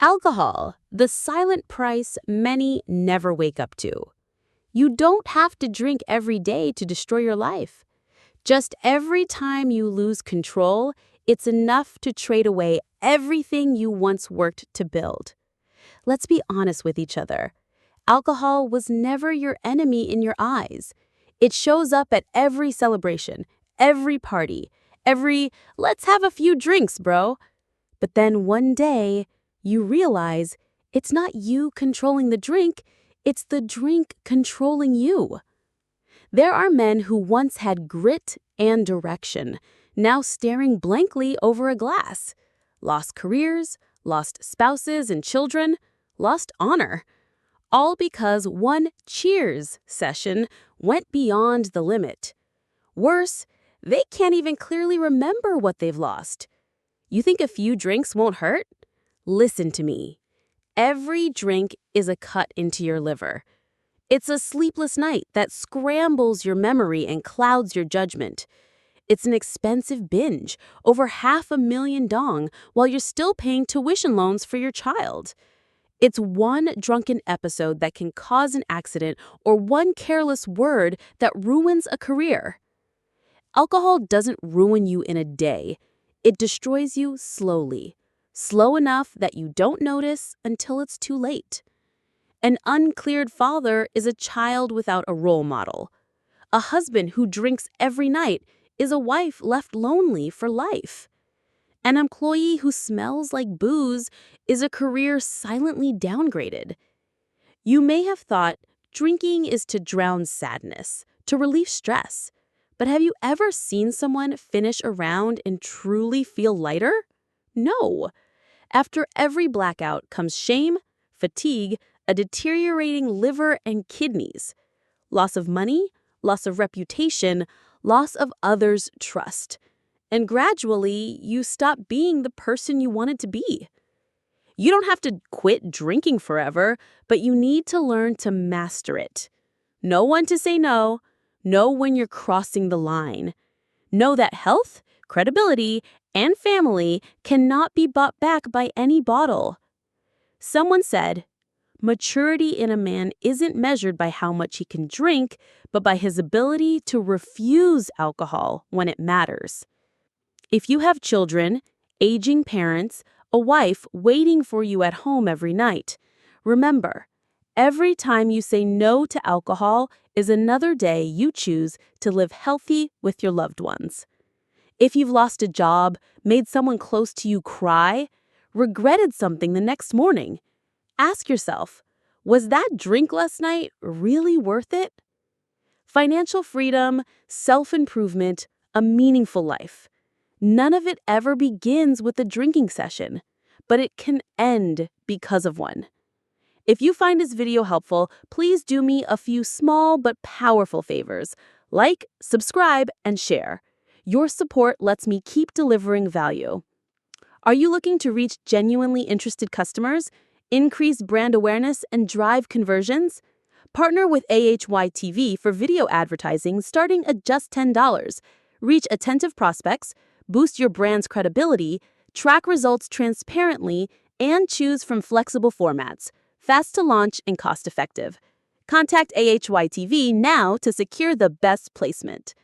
Alcohol, the silent price many never wake up to. You don't have to drink every day to destroy your life. Just every time you lose control, it's enough to trade away everything you once worked to build. Let's be honest with each other. Alcohol was never your enemy in your eyes. It shows up at every celebration, every party, every "let's have a few drinks, bro." But then one day, you realize it's not you controlling the drink, it's the drink controlling you. There are men who once had grit and direction, now staring blankly over a glass. Lost careers, lost spouses and children, lost honor. All because one cheers session went beyond the limit. Worse, they can't even clearly remember what they've lost. You think a few drinks won't hurt? Listen to me. Every drink is a cut into your liver. It's a sleepless night that scrambles your memory and clouds your judgment. It's an expensive binge, over $500,000 while you're still paying tuition loans for your child. It's one drunken episode that can cause an accident or one careless word that ruins a career. Alcohol doesn't ruin you in a day. It destroys you slowly, slow enough that you don't notice until it's too late. An uncleared father is a child without a role model. A husband who drinks every night is a wife left lonely for life. An employee who smells like booze is a career silently downgraded. You may have thought drinking is to drown sadness, to relieve stress. But have you ever seen someone finish a round and truly feel lighter? No. After every blackout comes shame, fatigue, a deteriorating liver and kidneys, loss of money, loss of reputation, loss of others' trust. And gradually, you stop being the person you wanted to be. You don't have to quit drinking forever, but you need to learn to master it. Know when to say no. Know when you're crossing the line. Know that health, credibility, and family cannot be bought back by any bottle. Someone said, maturity in a man isn't measured by how much he can drink, but by his ability to refuse alcohol when it matters. If you have children, aging parents, a wife waiting for you at home every night, remember, every time you say no to alcohol is another day you choose to live healthy with your loved ones. If you've lost a job, made someone close to you cry, regretted something the next morning, ask yourself, was that drink last night really worth it? Financial freedom, self-improvement, a meaningful life. None of it ever begins with a drinking session, but it can end because of one. If you find this video helpful, please do me a few small but powerful favors. Like, subscribe, and share. Your support lets me keep delivering value. Are you looking to reach genuinely interested customers, increase brand awareness, and drive conversions? Partner with AHY TV for video advertising starting at just $10. Reach attentive prospects, boost your brand's credibility, track results transparently, and choose from flexible formats. Fast to launch and cost-effective. Contact AHY TV now to secure the best placement.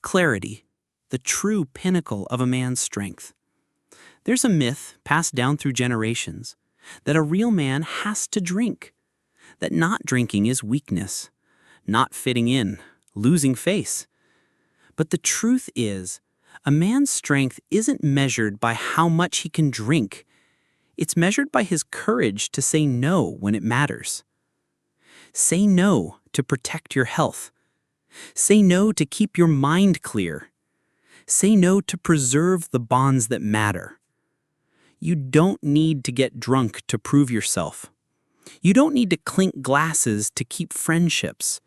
Clarity, the true pinnacle of a man's strength. There's a myth passed down through generations that a real man has to drink, that not drinking is weakness, not fitting in, losing face. But the truth is, a man's strength isn't measured by how much he can drink. It's measured by his courage to say no when it matters. Say no to protect your health. Say no to keep your mind clear. Say no to preserve the bonds that matter. You don't need to get drunk to prove yourself. You don't need to clink glasses to keep friendships.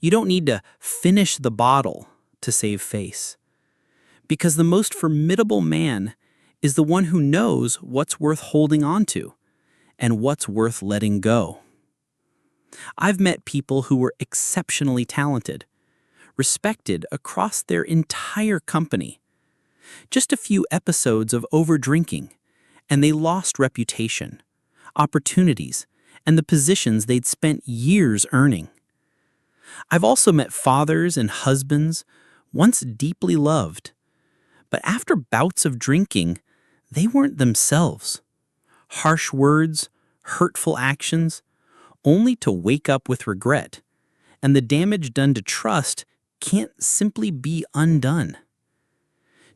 You don't need to finish the bottle to save face. Because the most formidable man is the one who knows what's worth holding on to and what's worth letting go. I've met people who were exceptionally talented, respected across their entire company. Just a few episodes of overdrinking, and they lost reputation, opportunities, and the positions they'd spent years earning. I've also met fathers and husbands, once deeply loved, but after bouts of drinking, they weren't themselves. Harsh words, hurtful actions, only to wake up with regret, and the damage done to trust can't simply be undone.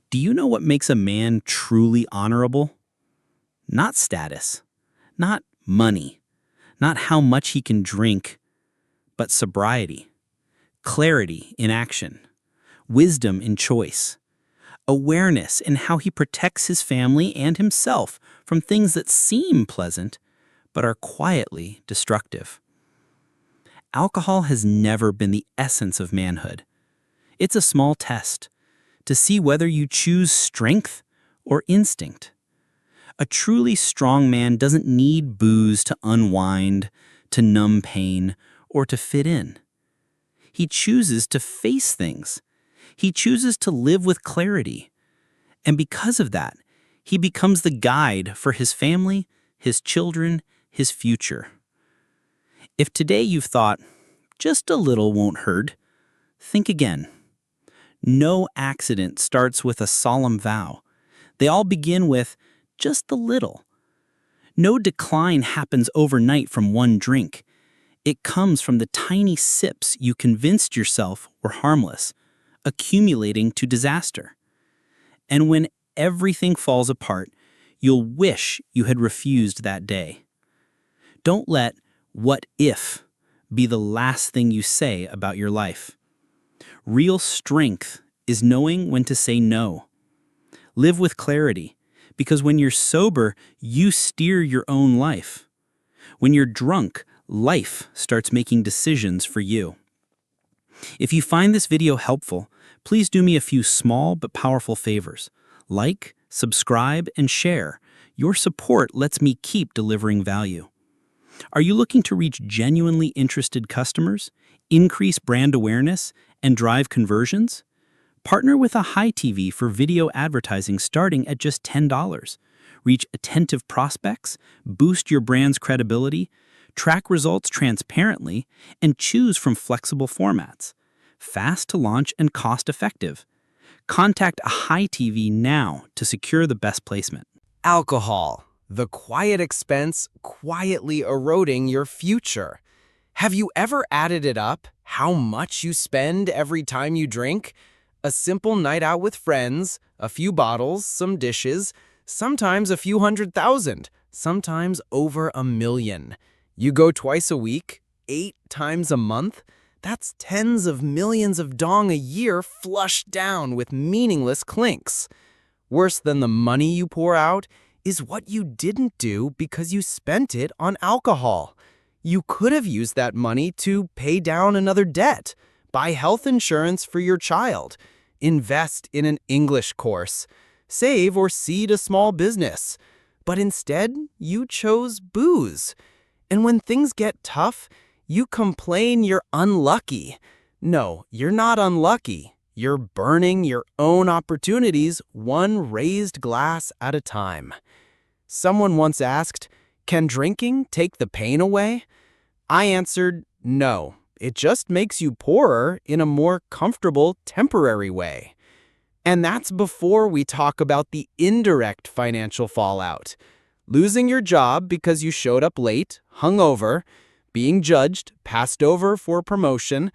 Do you know what makes a man truly honorable? Not status, not money, not how much he can drink, but sobriety, clarity in action, wisdom in choice, awareness in how he protects his family and himself from things that seem pleasant but are quietly destructive. Alcohol has never been the essence of manhood. It's a small test to see whether you choose strength or instinct. A truly strong man doesn't need booze to unwind, to numb pain, or to fit in. He chooses to face things. He chooses to live with clarity. And because of that, he becomes the guide for his family, his children, his future. If today you've thought, just a little won't hurt, think again. No accident starts with a solemn vow. They all begin with just a little. No decline happens overnight from one drink. It comes from the tiny sips you convinced yourself were harmless, accumulating to disaster. And when everything falls apart, you'll wish you had refused that day. Don't let "what if" be the last thing you say about your life. Real strength is knowing when to say no. Live with clarity, because when you're sober, you steer your own life. When you're drunk, life starts making decisions for you. If you find this video helpful, please do me a few small but powerful favors. Like, subscribe, and share. Your support lets me keep delivering value. Are you looking to reach genuinely interested customers, increase brand awareness, and drive conversions? Partner with a High TV for video advertising starting at just $10. Reach attentive prospects, boost your brand's credibility, track results transparently, and choose from flexible formats. Fast to launch and cost-effective. Contact a High TV now to secure the best placement. Alcohol, the quiet expense quietly eroding your future. Have you ever added it up, how much you spend every time you drink? A simple night out with friends, a few bottles, some dishes, sometimes a few 100,000, sometimes over 1,000,000. You go twice a week, 8 times a month? That's tens of millions of dong a year flushed down with meaningless clinks. Worse than the money you pour out is what you didn't do because you spent it on alcohol. You could have used that money to pay down another debt, buy health insurance for your child, invest in an English course, save or seed a small business. But instead, you chose booze. And when things get tough, you complain you're unlucky. No, you're not unlucky. You're burning your own opportunities one raised glass at a time. Someone once asked, "Can drinking take the pain away?" I answered, no. It just makes you poorer in a more comfortable, temporary way. And that's before we talk about the indirect financial fallout. Losing your job because you showed up late, hungover, being judged, passed over for a promotion,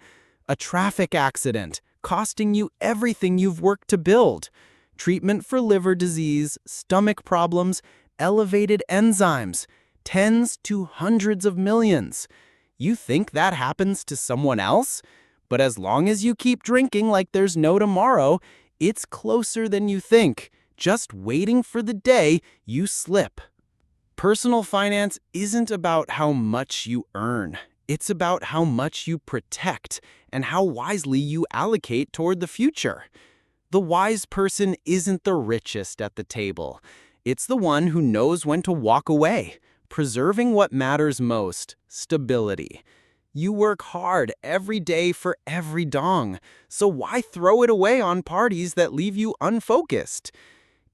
a traffic accident, costing you everything you've worked to build, treatment for liver disease, stomach problems, elevated enzymes, tens to hundreds of millions. You think that happens to someone else? But as long as you keep drinking like there's no tomorrow, it's closer than you think, just waiting for the day you slip. Personal finance isn't about how much you earn. It's about how much you protect and how wisely you allocate toward the future. The wise person isn't the richest at the table. It's the one who knows when to walk away, preserving what matters most, stability. You work hard every day for every dong, so why throw it away on parties that leave you unfocused?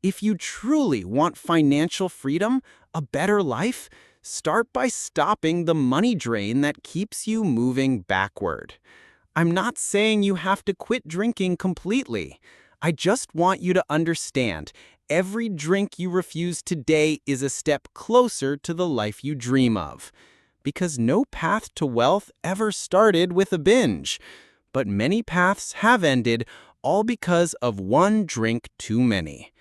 If you truly want financial freedom, a better life, start by stopping the money drain that keeps you moving backward. I'm not saying you have to quit drinking completely. I just want you to understand every drink you refuse today is a step closer to the life you dream of. Because no path to wealth ever started with a binge, but many paths have ended all because of one drink too many.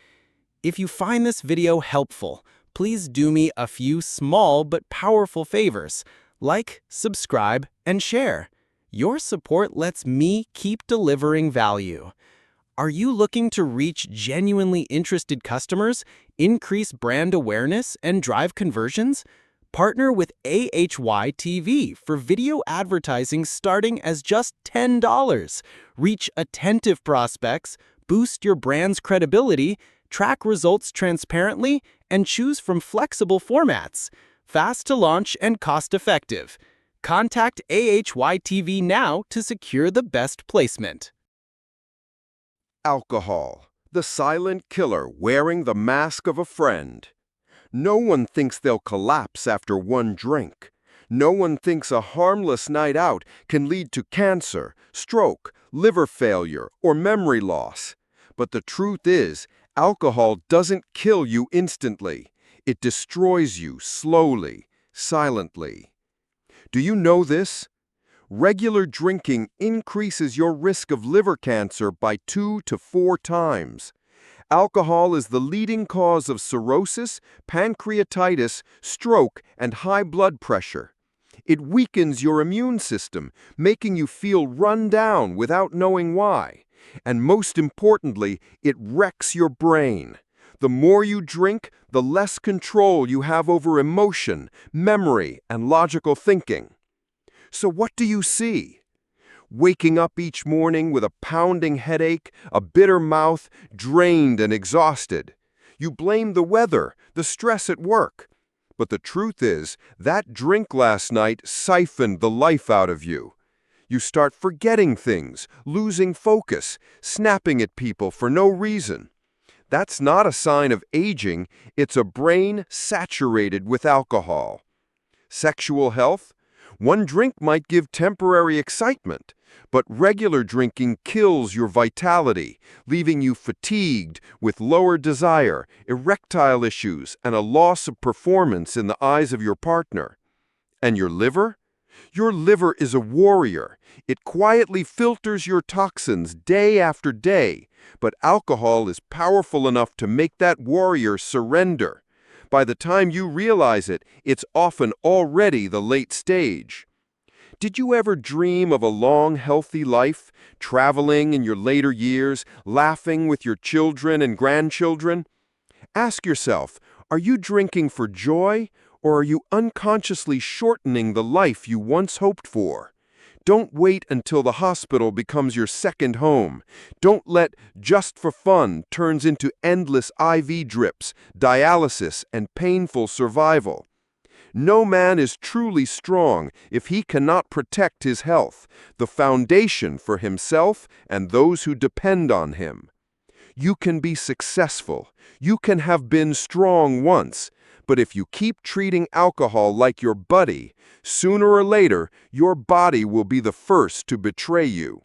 If you find this video helpful, please do me a few small but powerful favors, like, subscribe, and share. Your support lets me keep delivering value. Are you looking to reach genuinely interested customers, increase brand awareness, and drive conversions? Partner with AHY TV for video advertising starting as just $10. Reach attentive prospects, boost your brand's credibility, track results transparently, and choose from flexible formats. Fast to launch and cost-effective. Contact AHY TV now to secure the best placement. Alcohol, the silent killer wearing the mask of a friend. No one thinks they'll collapse after one drink. No one thinks a harmless night out can lead to cancer, stroke, liver failure, or memory loss. But the truth is, alcohol doesn't kill you instantly. It destroys you slowly, silently. Do you know this? Regular drinking increases your risk of liver cancer by 2 to 4 times. Alcohol is the leading cause of cirrhosis, pancreatitis, stroke, and high blood pressure. It weakens your immune system, making you feel run down without knowing why. And most importantly, it wrecks your brain. The more you drink, the less control you have over emotion, memory, and logical thinking. So what do you see? Waking up each morning with a pounding headache, a bitter mouth, drained and exhausted. You blame the weather, the stress at work. But the truth is, that drink last night siphoned the life out of you. You start forgetting things, losing focus, snapping at people for no reason. That's not a sign of aging, it's a brain saturated with alcohol. Sexual health? One drink might give temporary excitement, but regular drinking kills your vitality, leaving you fatigued with lower desire, erectile issues, and a loss of performance in the eyes of your partner. And your liver? Your liver is a warrior. It quietly filters your toxins day after day, but alcohol is powerful enough to make that warrior surrender. By the time you realize it, it's often already the late stage. Did you ever dream of a long, healthy life, traveling in your later years, laughing with your children and grandchildren? Ask yourself, are you drinking for joy, or are you unconsciously shortening the life you once hoped for? Don't wait until the hospital becomes your second home. Don't let just for fun turns into endless IV drips, dialysis, and painful survival. No man is truly strong if he cannot protect his health, the foundation for himself and those who depend on him. You can be successful. You can have been strong once, but if you keep treating alcohol like your buddy, sooner or later, your body will be the first to betray you.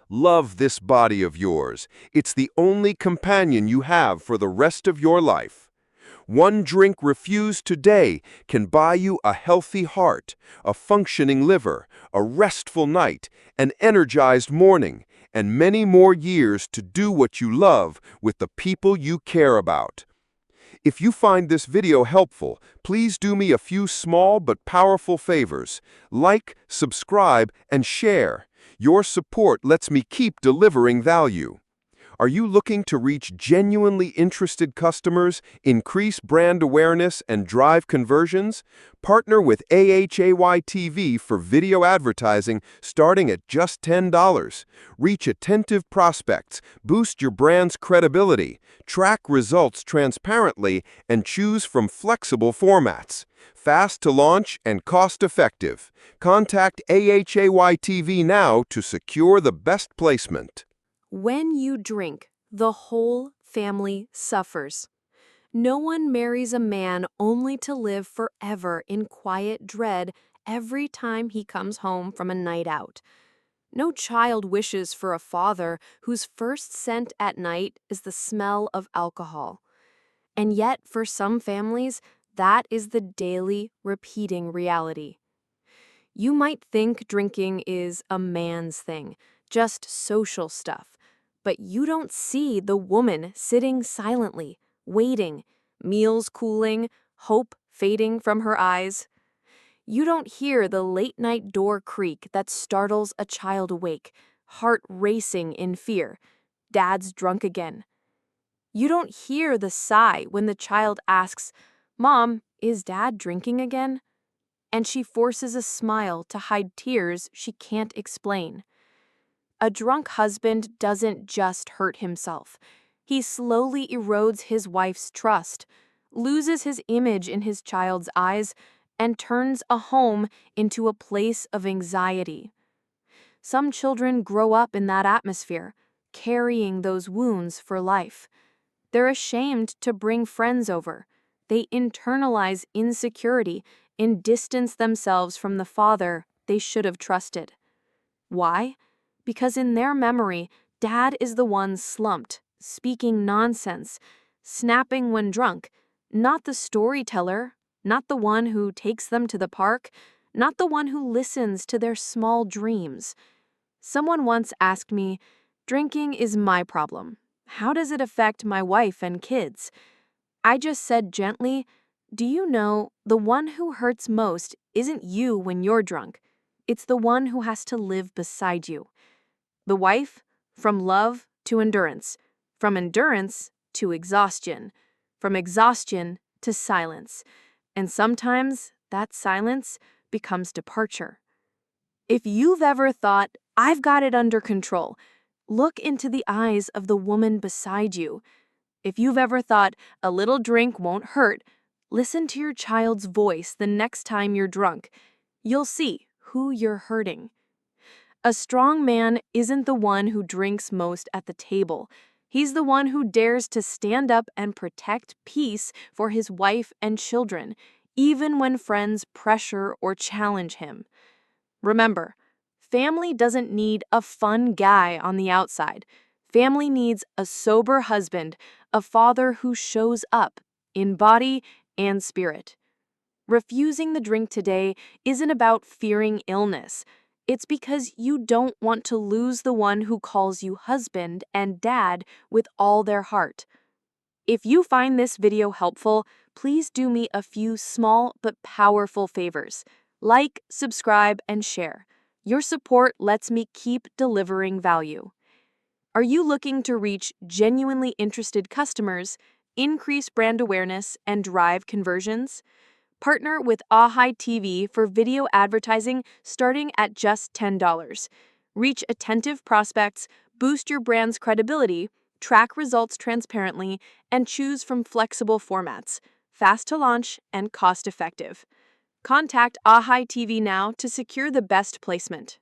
Love this body of yours. It's the only companion you have for the rest of your life. One drink refused today can buy you a healthy heart, a functioning liver, a restful night, an energized morning, and many more years to do what you love with the people you care about. If you find this video helpful, please do me a few small but powerful favors. Like, subscribe, and share. Your support lets me keep delivering value. Are you looking to reach genuinely interested customers, increase brand awareness, and drive conversions? Partner with AHAY TV for video advertising starting at just $10. Reach attentive prospects, boost your brand's credibility, track results transparently, and choose from flexible formats. Fast to launch and cost-effective. Contact AHAY TV now to secure the best placement. When you drink, the whole family suffers. No one marries a man only to live forever in quiet dread every time he comes home from a night out. No child wishes for a father whose first scent at night is the smell of alcohol. And yet, for some families, that is the daily, repeating reality. You might think drinking is a man's thing, just social stuff. But you don't see the woman sitting silently, waiting, meals cooling, hope fading from her eyes. You don't hear the late-night door creak that startles a child awake, heart racing in fear. Dad's drunk again. You don't hear the sigh when the child asks, "Mom, is Dad drinking again?" And she forces a smile to hide tears she can't explain. A drunk husband doesn't just hurt himself. He slowly erodes his wife's trust, loses his image in his child's eyes, and turns a home into a place of anxiety. Some children grow up in that atmosphere, carrying those wounds for life. They're ashamed to bring friends over. They internalize insecurity and distance themselves from the father they should have trusted. Why? Because in their memory, Dad is the one slumped, speaking nonsense, snapping when drunk, not the storyteller, not the one who takes them to the park, not the one who listens to their small dreams. Someone once asked me, "Drinking is my problem. How does it affect my wife and kids?" I just said gently, "Do you know, the one who hurts most isn't you when you're drunk. It's the one who has to live beside you." The wife, from love to endurance, from endurance to exhaustion, from exhaustion to silence, and sometimes that silence becomes departure. If you've ever thought, "I've got it under control," look into the eyes of the woman beside you. If you've ever thought, "A little drink won't hurt," listen to your child's voice the next time you're drunk. You'll see who you're hurting. A strong man isn't the one who drinks most at the table. He's the one who dares to stand up and protect peace for his wife and children, even when friends pressure or challenge him. Remember, family doesn't need a fun guy on the outside. Family needs a sober husband, a father who shows up in body and spirit. Refusing the drink today isn't about fearing illness. It's because you don't want to lose the one who calls you husband and dad with all their heart. If you find this video helpful, please do me a few small but powerful favors. Like, subscribe, and share. Your support lets me keep delivering value. Are you looking to reach genuinely interested customers, increase brand awareness, and drive conversions? Partner with AHAY TV for video advertising starting at just $10. Reach attentive prospects, boost your brand's credibility, track results transparently, and choose from flexible formats, fast to launch and cost-effective. Contact AHAY TV now to secure the best placement.